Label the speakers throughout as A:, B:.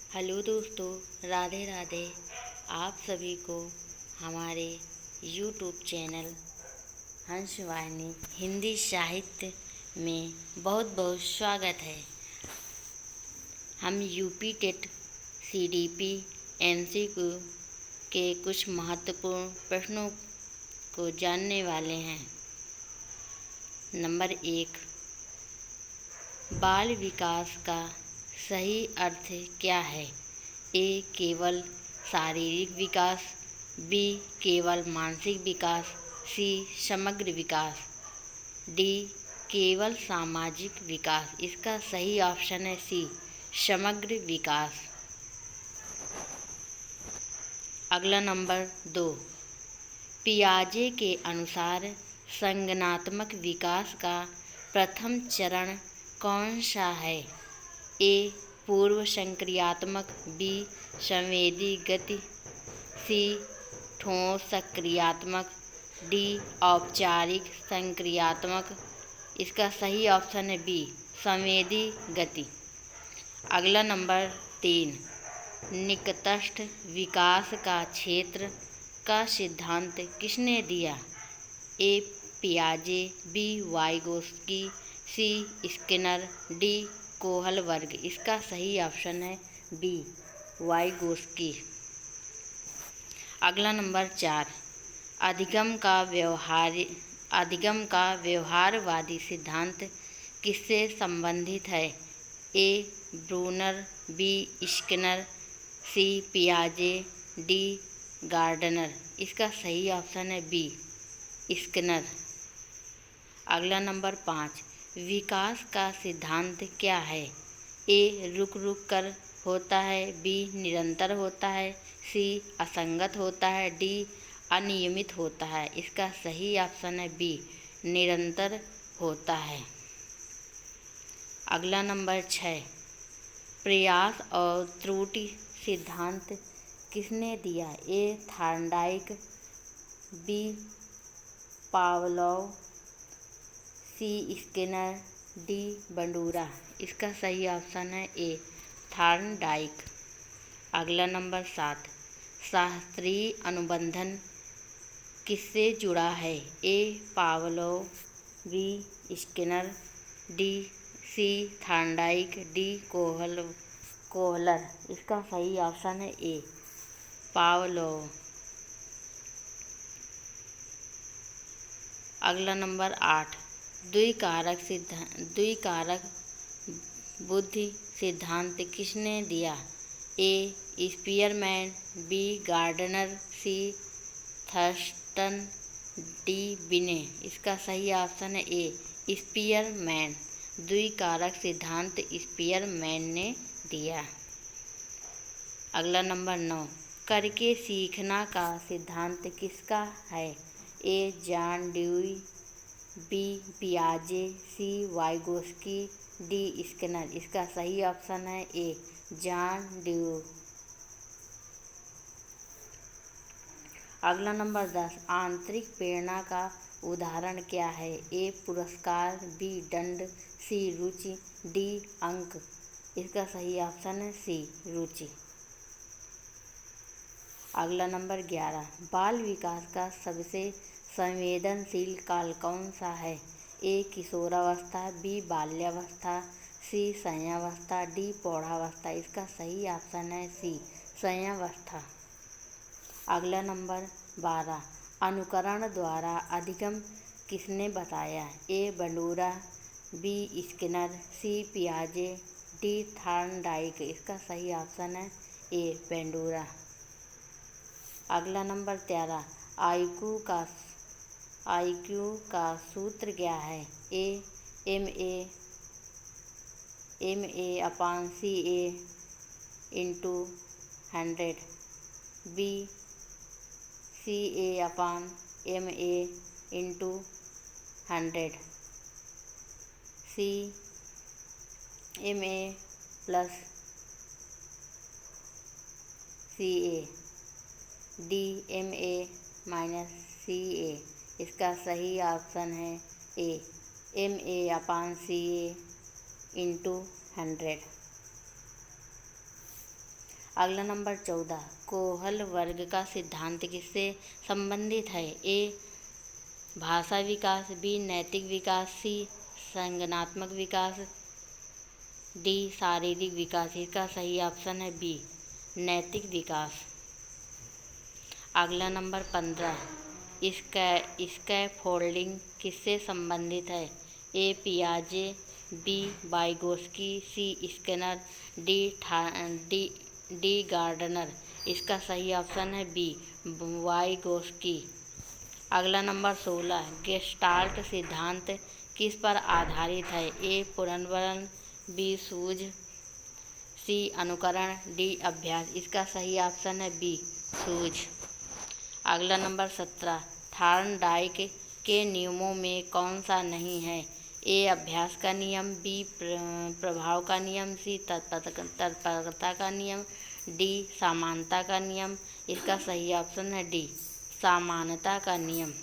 A: Hello दोस्तों, राधे राधे। आप सभी को हमारे यूट्यूब चैनल हंसवाहिनी हिंदी साहित्य में बहुत बहुत स्वागत है। हम यूपी टेट सीडीपी एमसीक्यू के कुछ महत्वपूर्ण प्रश्नों को जानने वाले हैं। नंबर 1, बाल विकास का सही अर्थ क्या है? ए. केवल शारीरिक विकास, बी. केवल मानसिक विकास, सी. समग्र विकास, डी. केवल सामाजिक विकास। इसका सही ऑप्शन है सी. समग्र विकास। अगला नंबर 2, पियाजे के अनुसार संज्ञानात्मक विकास का प्रथम चरण कौन सा है? ए. पूर्व संक्रियात्मक, बी. संवेदी गति, सी. ठोस सक्रियात्मक, डी. औपचारिक संक्रियात्मक। इसका सही ऑप्शन है बी. संवेदी गति। अगला नंबर 3, निकटस्थ विकास का क्षेत्र का सिद्धांत किसने दिया? ए. पियाजे, B. Vygotsky, C. Skinner, D. Kohlberg. इसका सही ऑप्शन है बी. वाइगोत्स्की। अगला नंबर 4, अधिगम का व्यवहारवादी सिद्धांत किससे संबंधित है? A. Bruner, B. Skinner, C. पियाजे, डी. गार्डनर। इसका सही ऑप्शन है बी. स्किनर। अगला नंबर 5, विकास का सिद्धांत क्या है? ए. रुक रुक कर होता है, बी. निरंतर होता है, सी. असंगत होता है, डी. अनियमित होता है। इसका सही ऑप्शन है बी. निरंतर होता है। अगला नंबर 6, प्रयास और त्रुटि सिद्धांत किसने दिया? A. Thorndike, B. Pavlov, C. Skinner, D. Bandura. इसका सही ऑप्शन है ए. थॉर्नडाइक। अगला नंबर 7, शास्त्रीय अनुबंधन किससे जुड़ा है? A. Pavlov, B. Skinner, D. C. Thorndike, D. Kohler. इसका सही ऑप्शन है ए. पावलोव। अगला नंबर 8, द्विकारक बुद्धि सिद्धांत किसने दिया? A. Spearman, B. Gardner, C. Thurstone, D. Binet. इसका सही ऑप्शन है ए. स्पीयरमैन। द्विकारक सिद्धांत स्पीयरमैन ने दिया। अगला नंबर 9, करके सीखना का सिद्धांत किसका है? ए. John Dewey, B. पियाजे, सी. Vygotsky, D. स्किनर। इसका सही ऑप्शन है ए. John Dewey. अगला नंबर 10, आंतरिक प्रेरणा का उदाहरण क्या है? ए. पुरस्कार, बी. दंड, सी. रुचि, डी. अंक। इसका सही ऑप्शन है सी. रुचि। अगला नंबर 11, बाल विकास का सबसे संवेदनशील काल कौन सा है? ए. किशोरावस्था, बी. बाल्यावस्था, सी. शय्यावस्था, डी. प्रौढ़ावस्था। इसका सही ऑप्शन है सी. शय्यावस्था। अगला नंबर 12, अनुकरण द्वारा अधिगम किसने बताया? A. Bandura, B. Skinner, C. पियाजे, डी. थॉर्नडाइक। इसका सही ऑप्शन है ए. बंडूरा। अगला नंबर 13, आईक्यू का सूत्र क्या है? A. MA upon CA into 100, B. CA upon MA into 100, C. MA plus CA, D. MA minus CA। इसका सही ऑप्शन है A. MA upon CA into 100। अगला नंबर 14, कोहल वर्ग का सिद्धांत किससे संबंधित है? ए भाषा विकास, बी नैतिक विकास, सी संज्ञानात्मक विकास, डी शारीरिक विकास। इसका सही ऑप्शन है बी नैतिक विकास। अगला नंबर 15, स्कैफोल्डिंग किससे संबंधित है? ए पियाजे, बी वाइगोस्की, सी स्किनर, डी गार्डनर। इसका सही ऑप्शन है बी वाइगोस्की। अगला नंबर 16, गेस्टाल्ट सिद्धांत किस पर आधारित है? ए पुनर्वसन, बी सूझ, सी अनुकरण, डी अभ्यास। इसका सही ऑप्शन है बी सूझ। अगला नंबर 17, थॉर्नडाइक के नियमों में कौन सा नहीं है? ए अभ्यास का नियम, बी प्रभाव का नियम, सी तत्परता का नियम, डी समानता का नियम। इसका सही ऑप्शन है डी समानता का नियम।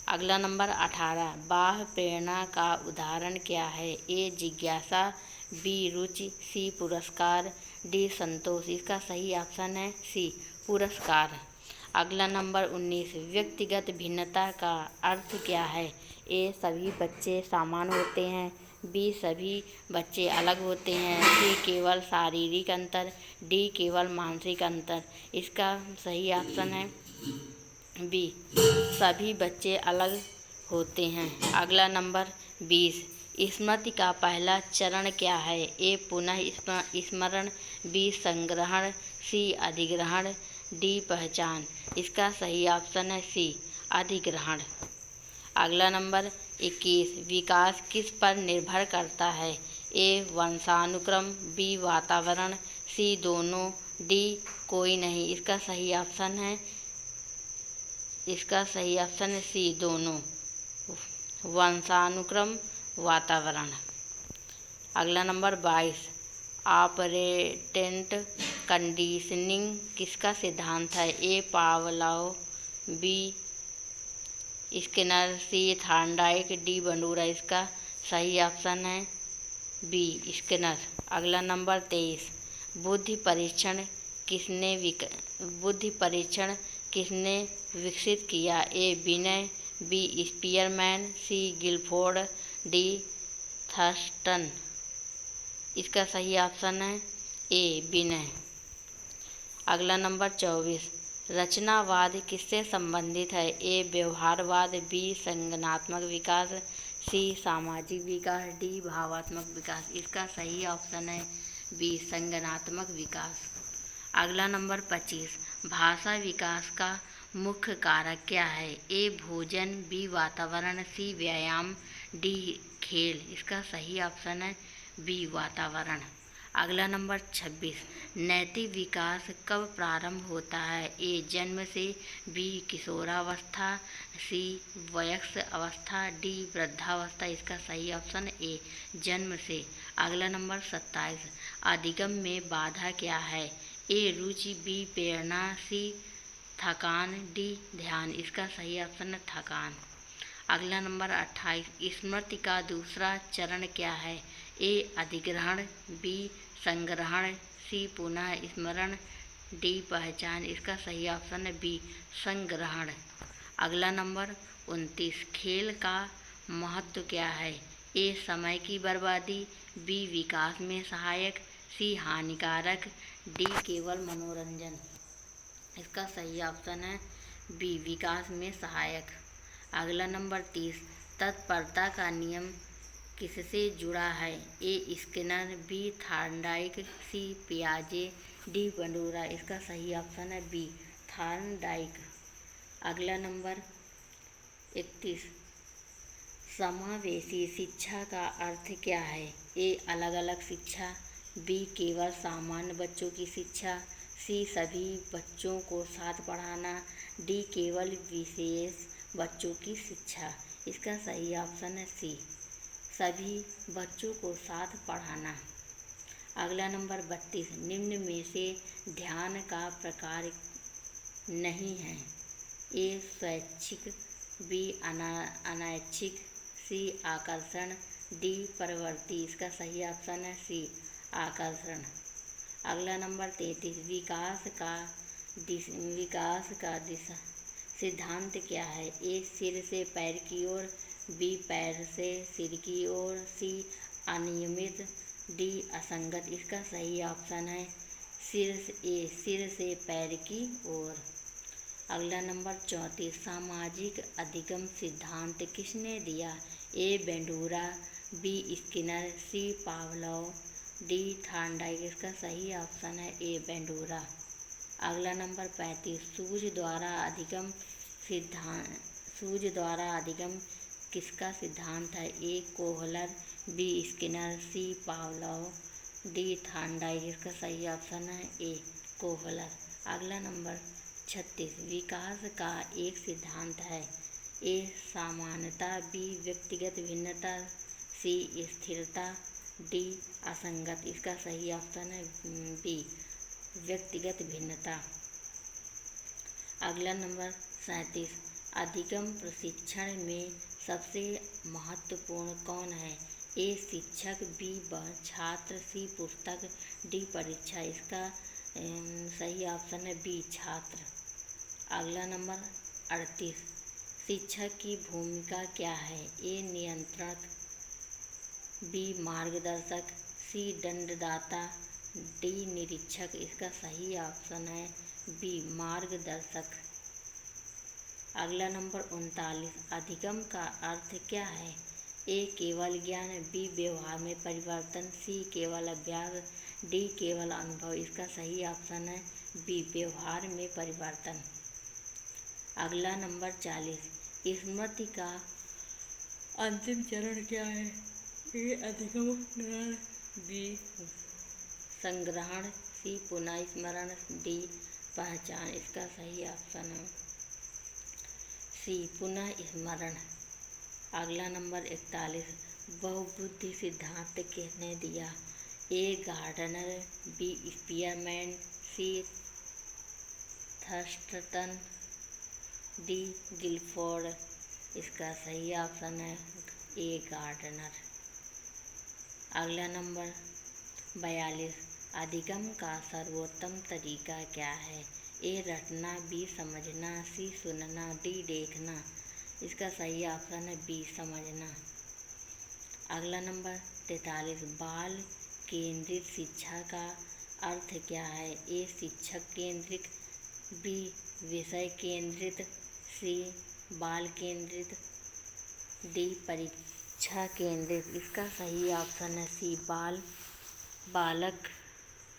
A: अगला नंबर 18, बाह्य प्रेरणा का उदाहरण क्या है? ए जिज्ञासा, बी रुचि, सी पुरस्कार, डी संतोष। इसका सही ऑप्शन है सी पुरस्कार। अगला नंबर 19, व्यक्तिगत भिन्नता का अर्थ क्या है? ए सभी बच्चे समान होते हैं, बी सभी बच्चे अलग होते हैं, सी केवल शारीरिक अंतर, डी केवल मानसिक अंतर। इसका सही ऑप्शन है बी सभी बच्चे अलग होते हैं। अगला नंबर 20, स्मृति का पहला चरण क्या है? ए पुनः स्मरण, बी संग्रहण, सी अधिग्रहण, डी पहचान। इसका सही ऑप्शन है सी अधिग्रहण। अगला नंबर 21, विकास किस पर निर्भर करता है? ए वंशानुक्रम, बी वातावरण, सी दोनों, डी कोई नहीं। इसका सही ऑप्शन है सी दोनों, वंशानुक्रम वातावरण। अगला नंबर 22, ऑपरेटेंट कंडीशनिंग किसका सिद्धांत है? A Pavlov, B Skinner, C Thorndike, D Bandura. इसका सही ऑप्शन है बी स्किनर। अगला नंबर 23, बुद्धि परीक्षण किसने विकसित किया? ए विनय, बी स्पीयरमैन, सी गिलफोर्ड, डी थर्स्टन। इसका सही ऑप्शन है ए विनय। अगला नंबर 24, रचनावाद किससे संबंधित है? ए व्यवहारवाद, बी संज्ञानात्मक विकास, सी सामाजिक विकास, डी भावात्मक विकास। इसका सही ऑप्शन है बी संज्ञानात्मक विकास। अगला नंबर 25, भाषा विकास का मुख्य कारक क्या है? ए भोजन, बी वातावरण, सी व्यायाम, डी खेल। इसका सही ऑप्शन है बी वातावरण। अगला नंबर 26, नैतिक विकास कब प्रारंभ होता है? ए जन्म से, बी किशोरावस्था, सी वयस्क अवस्था, डी वृद्धावस्था। इसका सही ऑप्शन ए जन्म से। अगला नंबर 27, अधिगम में बाधा क्या है? ए रुचि, बी प्रेरणा, सी थकान, डी ध्यान। इसका सही ऑप्शन है थकान। अगला नंबर 28, स्मृति का दूसरा चरण क्या है? ए अधिग्रहण, बी संग्रहण, सी पुनः स्मरण, डी पहचान। इसका सही ऑप्शन है बी संग्रहण। अगला नंबर 29, खेल का महत्व क्या है? ए समय की बर्बादी, बी विकास में सहायक, सी हानिकारक, डी केवल मनोरंजन। इसका सही ऑप्शन है बी विकास में सहायक। अगला नंबर 30, तत्परता का नियम किससे जुड़ा है? ए स्किनर, बी थॉर्नडाइक, सी पियाजे, डी बंडूरा। इसका सही ऑप्शन है बी थॉर्नडाइक। अगला नंबर 31, समावेशी शिक्षा का अर्थ क्या है? ए अलग अलग शिक्षा, बी केवल सामान्य बच्चों की शिक्षा, सी सभी बच्चों को साथ पढ़ाना, डी केवल विशेष बच्चों की शिक्षा। इसका सही ऑप्शन है सी सभी बच्चों को साथ पढ़ाना। अगला नंबर 32, निम्न में से ध्यान का प्रकार नहीं है? ए स्वैच्छिक, बी अनैच्छिक, सी आकर्षण, डी प्रवृत्ति। इसका सही ऑप्शन है सी आकर्षण। अगला नंबर 33, विकास का दिशा सिद्धांत क्या है? ए सिर से पैर की ओर, बी पैर से सिर की ओर, सी अनियमित, डी असंगत। इसका सही ऑप्शन है सिर से पैर की ओर। अगला नंबर 34, सामाजिक अधिगम सिद्धांत किसने दिया? ए बेंडूरा, बी स्किनर, सी पावलोव, डी थॉर्नडाइक। इसका सही ऑप्शन है ए बेंडूरा। अगला नंबर 35, सूझ द्वारा अधिगम किसका सिद्धांत है? ए कोहलर, बी स्किनर, सी पावलोव, डी थॉर्नडाइक। इसका सही ऑप्शन है ए कोहलर। अगला नंबर 36, विकास का एक सिद्धांत है। ए समानता, बी व्यक्तिगत भिन्नता, सी स्थिरता, डी असंगत। इसका सही ऑप्शन है बी व्यक्तिगत भिन्नता। अगला नंबर 37, अधिगम प्रशिक्षण में सबसे महत्वपूर्ण कौन है? ए शिक्षक, बी छात्र, सी पुस्तक, डी परीक्षा। इसका सही ऑप्शन है बी छात्र। अगला नंबर 38, शिक्षक की भूमिका क्या है? ए नियंत्रक, बी मार्गदर्शक, सी दंडदाता, डी निरीक्षक। इसका सही ऑप्शन है बी मार्गदर्शक। अगला नंबर 39, अधिगम का अर्थ क्या है? ए केवल ज्ञान, बी व्यवहार में परिवर्तन, सी केवल अभ्यास, डी केवल अनुभव। इसका सही ऑप्शन है बी व्यवहार में परिवर्तन। अगला नंबर 40, स्मृति का अंतिम चरण क्या है? ए अधिगम ग्रहण, बी संग्रहण, सी पुनः स्मरण, डी पहचान। इसका सही ऑप्शन है सी पुनः स्मरण। अगला नंबर 41, बहुबुद्धि सिद्धांत किसने दिया? ए गार्डनर, बी स्पीयरमैन, सी थर्स्टन, डी गिलफोर्ड। इसका सही ऑप्शन है ए गार्डनर। अगला नंबर 42, अधिगम का सर्वोत्तम तरीका क्या है? ए रटना, बी समझना, सी सुनना, डी देखना। इसका सही ऑप्शन है बी समझना। अगला नंबर 43, बाल केंद्रित शिक्षा का अर्थ क्या है? ए शिक्षक केंद्रित, बी विषय केंद्रित, सी बाल केंद्रित, डी परीक्षा केंद्रित। इसका सही ऑप्शन है सी बालक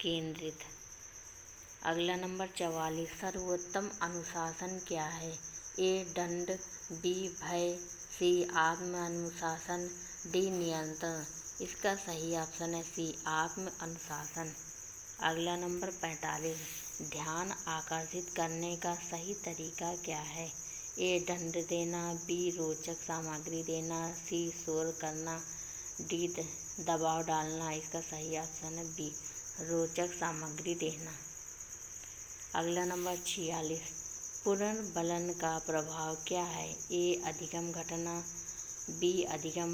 A: केंद्रित। अगला नंबर 44, सर्वोत्तम अनुशासन क्या है? ए दंड, बी भय, सी आत्म अनुशासन, डी नियंत्रण। इसका सही ऑप्शन है सी आत्म अनुशासन। अगला नंबर 45, ध्यान आकर्षित करने का सही तरीका क्या है? ए दंड देना, बी रोचक सामग्री देना, सी शोर करना, डी दबाव डालना। इसका सही ऑप्शन है बी रोचक सामग्री देना। अगला नंबर 46, पुनर्बलन का प्रभाव क्या है? ए अधिगम घटना, बी अधिगम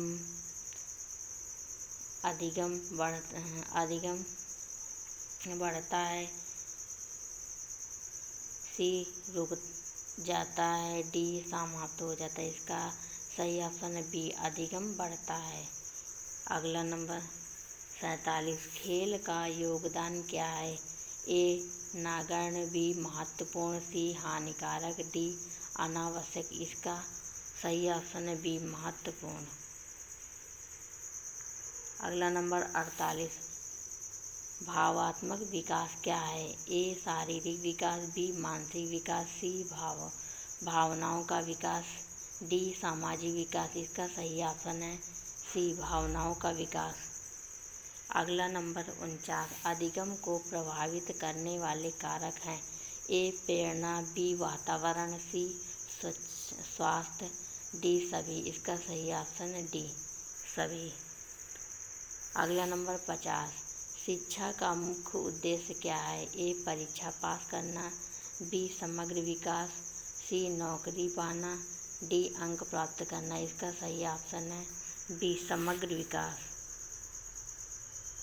A: बढ़ता है, सी रुक जाता है, डी समाप्त हो जाता है। इसका सही ऑप्शन है बी अधिगम बढ़ता है। अगला नंबर 47, खेल का योगदान क्या है? ए नगण्य, बी महत्वपूर्ण, सी हानिकारक, डी अनावश्यक। इसका सही ऑप्शन है बी महत्वपूर्ण। अगला नंबर 48, भावात्मक विकास क्या है? ए शारीरिक विकास, बी मानसिक विकास, सी भावनाओं का विकास, डी सामाजिक विकास। इसका सही ऑप्शन है सी भावनाओं का विकास। अगला नंबर 49, अधिगम को प्रभावित करने वाले कारक हैं। ए प्रेरणा, बी वातावरण, सी स्वास्थ्य, डी सभी। इसका सही ऑप्शन है डी सभी। अगला नंबर 50, शिक्षा का मुख्य उद्देश्य क्या है? ए परीक्षा पास करना, बी समग्र विकास, सी नौकरी पाना, डी अंक प्राप्त करना। इसका सही ऑप्शन है बी समग्र विकास।